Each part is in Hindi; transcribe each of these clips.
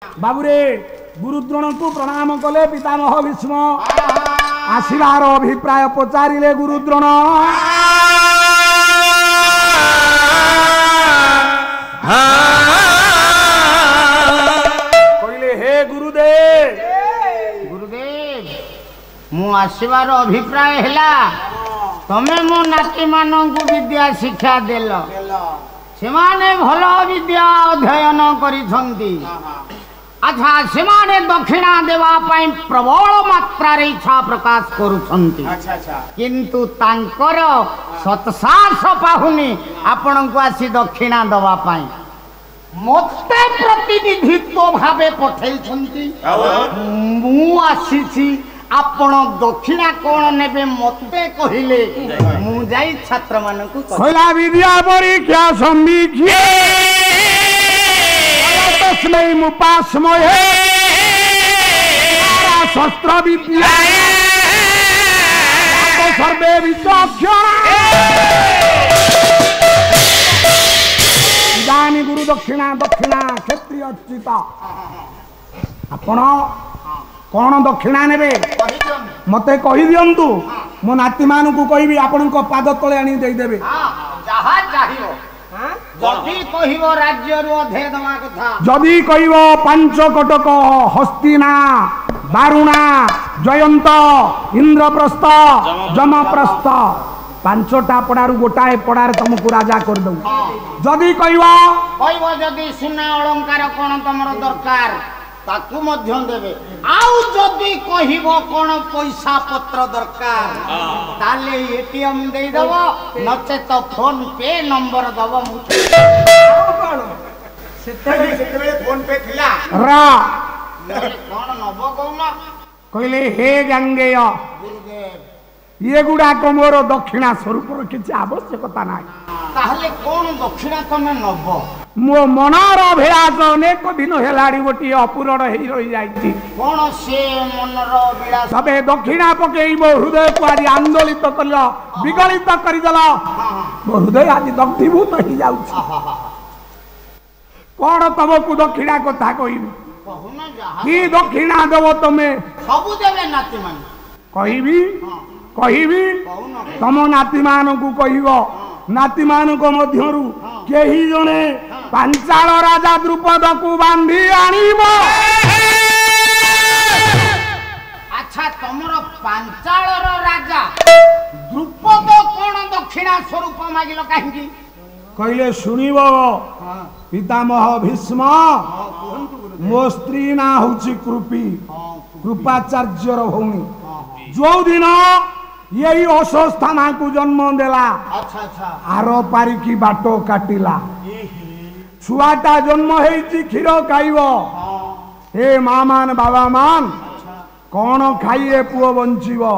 बाबूरे गुरुद्रोण को प्रणाम कले पितामह भीष्म आशीर्वाद अभिप्राय पचारे गुरुद्रोण कहले हे गुरुदेव गुरुदेव मु आशीर्वाद अभिप्राय हैला तमे मो नाती मानंकु विद्या शिक्षा देल सेमाने भल विद्या अध्ययन करिसंती अच्छा सेमाने दक्षिणा देवा पाई प्रबल मात्रा रे इच्छा प्रकाश करुछंती किंतु तांकर सत्साहस पाहुनी आपण को आसी दक्षिणा दवा पाई मते प्रतिनिधित्व भावे पठेइछंती मु आसीछि आपण दक्षिणा कोन नेबे मते कहिले मु जाई छात्र मानकु कहला विद्या परीक्षा संवीक्षे तस्मै मुपास्महे शस्त्र विद्या सर्वे विचक्षण इदानी गुरु दक्षिणा दक्षिणा क्षत्रिय चित आपण कौन दक्षिणा नेबे मते कहि दियंतु मो नाती मानकु कहबी आपण को पाद तळे आनी देई देबे जहा चाहियो जदी कहिवो राज्य रु अधे दमा कथा जदी कहिवो पांच कटक हस्तिना बारुणा जयंत इंद्रप्रस्थ जमप्रस्थ पांचटा पड़ारु गोटाए पड़ार तुमको राजा कर दउ जदी कहिवो जदी सुना अलंकार कोन तमरो दरकार ताकू मध्यम देबे आउ जदी कहिबो कोन पैसा पत्र दरकार ताले एटीएम देई दबो नचे तो फोन पे नंबर दबो कोन सेते फोन पे थिला रा कोन नबो कोना कहले हे गंगेय गुरुदेव ये गुडा को मोर दक्षिणा स्वरूप किछि आवश्यकता नाही ताहले कोन दक्षिणा तमे नबो मो मनार अभिलाष अनेक दिन हेलाड़ी गोटी अपूरण हेई रही जाइछि कोन से मनर विलास सबे दक्षिणा पकेइबो हृदय को आज आंदोलित करलो विगलित करि दला मो हृदय आज दग्धीभूत ही जाउछि कोन तमको दक्षिणा कथा कहिबी कहूना जहा की दक्षिणा देबो तमे सबु देबे नाती मान कहिबी कहिबी तम नाती मानकु कहिबो नाती मानक मध्यरु केही जने पांचाल राजा द्रुपद को बांधी आनिबो अच्छा तमरो पांचाल राजा द्रुपद कोन दक्षिणा स्वरूप मागिलो काहेकि कहले सुनिबो पितामह भीष्म मो स्त्री ना होची कृपी कृपाचार्यर भौणी जो दिन यही अवस्थाना को जन्म देला अच्छा अच्छा आर पारिकी बाटो काटिला छुआटा जन्म हेची क्षीर खाइबो हे माँ मान बाबा मान कौन खाइए पुओ बंचिबो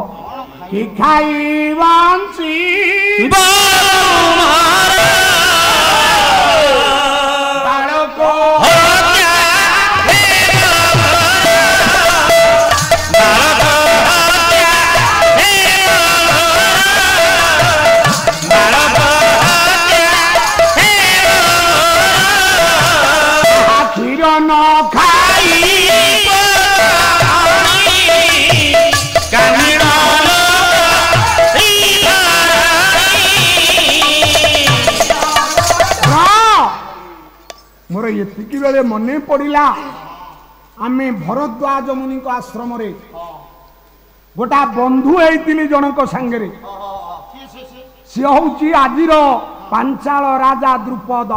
कि खाई बंची मोर ये बेले मने पड़ा आमे भरद्वाज मुनि को आश्रम रे गोटा बंधु होती जनक सांगे सी हूँ आज पांचाल राजा द्रुपद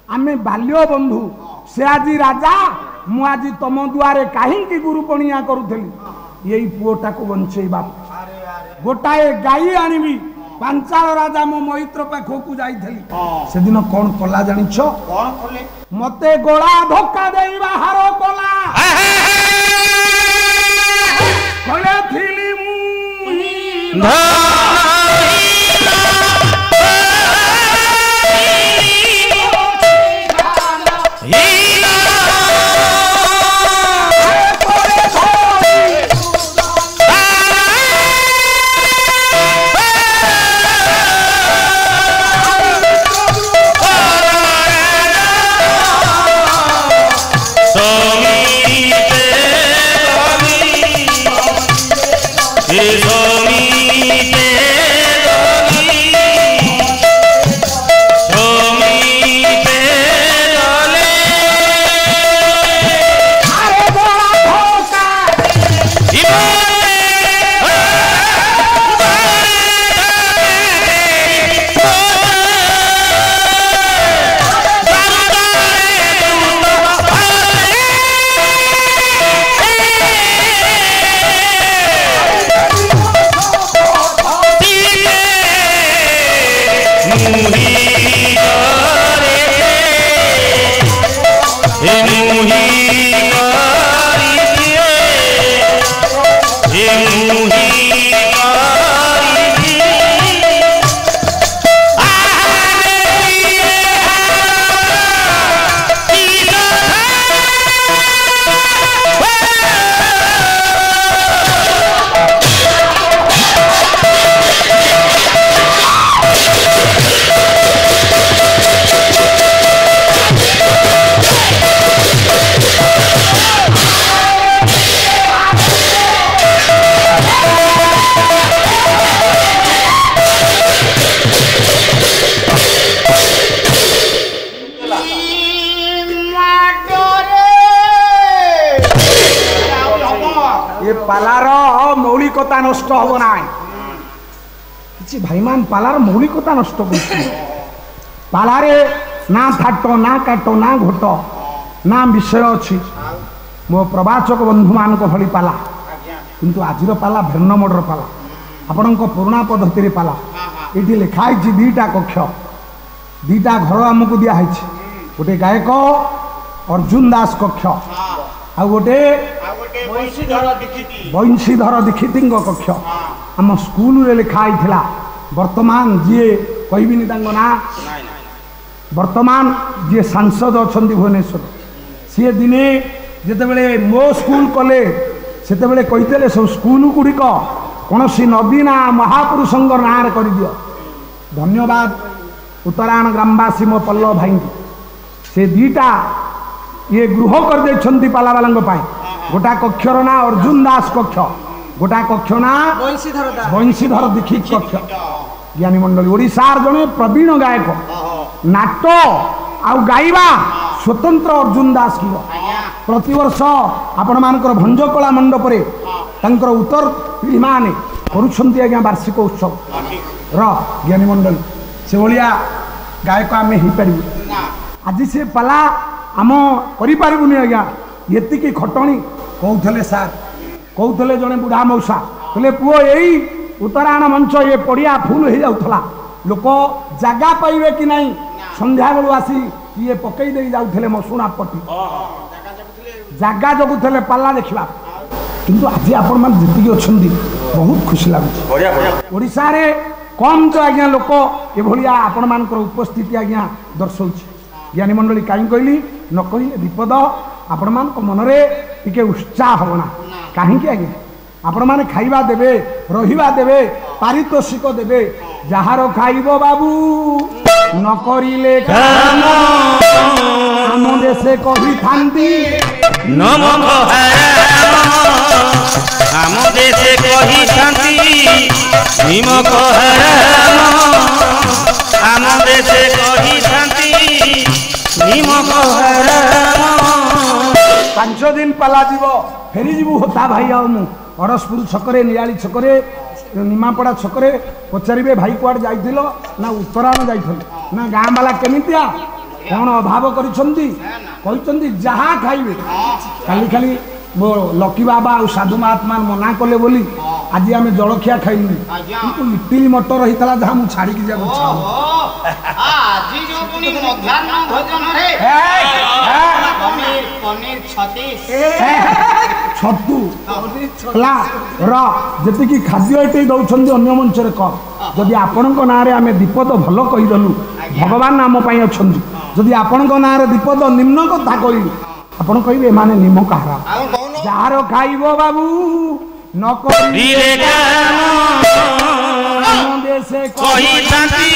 आमे बाल्य बंधु से आज राजा मु आज तम दुआरे कहीं गुरुपणिया करुली यही पुओटा को बंचेबा गोटाए गाई आनिबी पांचाल राजा मो मैत्र पाखक जाइथली से दिन कौन कला जानिछ कोन खोले मते गोला धोखा देई बाहर कला कले थिली मु ମୁହିଁ କରିଦିଏ ଏ ମୁହିଁ पालार मौलिकता नष्ट हम ना कि भाईमान पालार मौलिकता नष्ट कर पालारे ना थाट ना काट ना घोट ना विषय अच्छी मो प्रवाचक बंधु मान भली पाला किंतु आजिर पाला भिन्न मोडर पाला आपण पुराणा पद्धति पाला ये लिखाई दीटा कक्ष दीटा घर आमको दिखाई गोटे गायक अर्जुन दास कक्ष आ गोटे बंशीधर दीक्षित कक्ष आम स्कूल रे लिखाई वर्तमान जी कहबिनी ना वर्तमान जी सांसद अच्छा भुवनेश्वर सी दिने जिते मो स्कूल कले से कहते सब स्कूल गुड़िक कौन सी नदी ना महापुरुष ना कर दियो। धन्यवाद उत्तरायण ग्रामवासी मो पल्लव भाई से दीटा ये गृह कर दे पालावाला गोटा कक्षर ना अर्जुन दास कक्ष गोटा कक्ष ना बंशीधर दीक्षित कक्ष ज्ञानी मंडली ओडिशार जड़े प्रवीण गायक नाट आउ गाइबा स्वतंत्र अर्जुन दास की प्रतिवर्ष आपण मानकर भंजकला मंडप उत्तर पीढ़ी माने करुछंती आज्ञा वार्षिक उत्सव ज्ञानी मंडली से भाया गायक आम हो पार आज से पाला आम करूनी आज्ञा ये खटणी कहते सार कहते जड़े बुढ़ा मौसा कहले पुओ यही उत्तरायण मंच ये पड़िया फुल हो जाऊला लोक जगह पाइबे कि नहीं संध्या बेलू आसी ये पकई दे जाऊे मसुणा पटी जगह जगुले पाला देखा किंतु आज आपण मैंने जी अच्छा बहुत खुशी लगुच कम तो आज्ञा लोक ये आपण मान उपस्थिति आज्ञा दर्शाऊ ज्ञानी मंडली कहीं कहली न कहले विपद आपण मान मनरे टिके उत्साह होना कहीं आज्ञा आपण माने खाइबा देबे रहिबा देबे पारितोषिक देबे जहार खाइबो बाबू न करिले काम हम देशे कहि थांती नमक हराम हम देशे कहि थांती निमक हराम हम देशे कहि थांती निमक हराम 5 दिन पाला जीव फेरी जीवु होता भाई आ मु अरसपुर छकरे नियाली छकरे निमापड़ा छकरे पचारे भाई कुआड़ जाइथिलो ना उत्तरायण जाइथिलो ना गाँ वाला केमितिया कौन अभाव करिसंती जहाँ खाइबे खाली खाली मो लकी बाबा और साधु महात्मा मना कले बोली आज आम जलखिया खाइलु किंतु इडली मटर होता जहाँ मुझे छाड़ी जा छतु जी खाद्य ये दौरान अन्य मंच कम जदि आपण ना आम विपद भल कहीदेलु भगवान आम अच्छा जदि आपण ना विपद निम्न कथा कहलु आपण कहे माने निमक हारा जार खाइबो बाबू न करिले काम देशे कहि थांती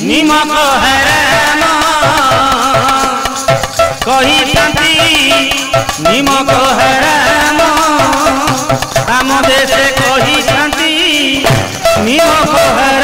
निमक हराम कहि थांती निमक हराम हम देशे कहि थांती निमक हराम